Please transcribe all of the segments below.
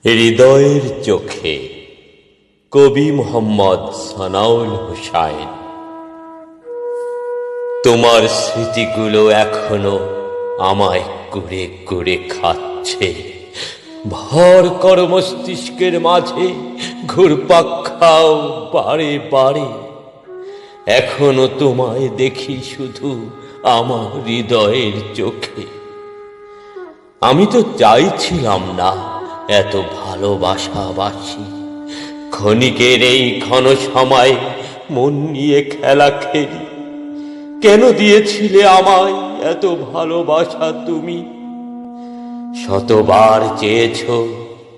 হৃদয়ের চোখে কবি মোহাম্মদ সানাউল হোসাইন। তোমার স্মৃতিগুলো এখনো আমায় কুড়ে কুড়ে খাচ্ছে। ভর কর মস্তিষ্কের মাঝে ঘুরপাক খাও বারে বারে। এখনো তোমায় দেখি শুধু আমার হৃদয়ের চোখে। আমি তো চাইছিলাম না এত ভালোবাসাবাসি, ক্ষণিকের এই ঘন সময় মন নিয়ে খেলা খেলি। কেন দিয়েছিলে আমায় এত ভালোবাসা তুমি? শতবার চেয়েছ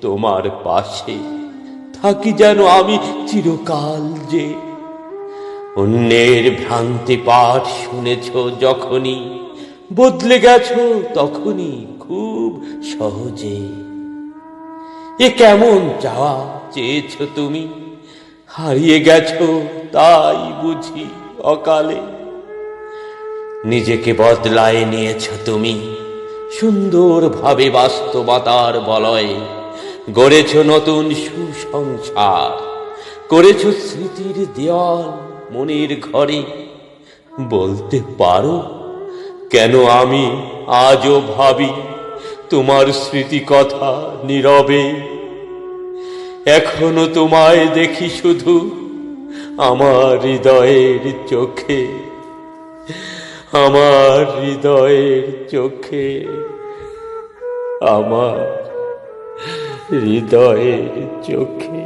তোমার পাশে থাকি যেন আমি চিরকাল যে। অন্যের ভ্রান্তি পাঠ শুনেছ যখনই, বদলে গেছ তখনই খুব সহজে। এ কেমন চাওয়া চেয়েছ তুমি? হারিয়ে গেছ তাই বুঝি অকালে। নিজেকে বদলায় নিয়েছ তুমি সুন্দরভাবে বাস্তবতার বলয়ে। গড়েছ নতুন সুসংসার, করেছ স্মৃতির দেওয়াল মনের ঘরে। বলতে পারো কেন আমি আজও ভাবি তোমার স্মৃতি কথা নীরবে? এখনো তোমায় দেখি শুধু আমার হৃদয়ের চোখে, আমার হৃদয়ের চোখে, আমার হৃদয়ের চোখে,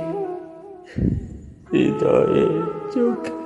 হৃদয়ের চোখে।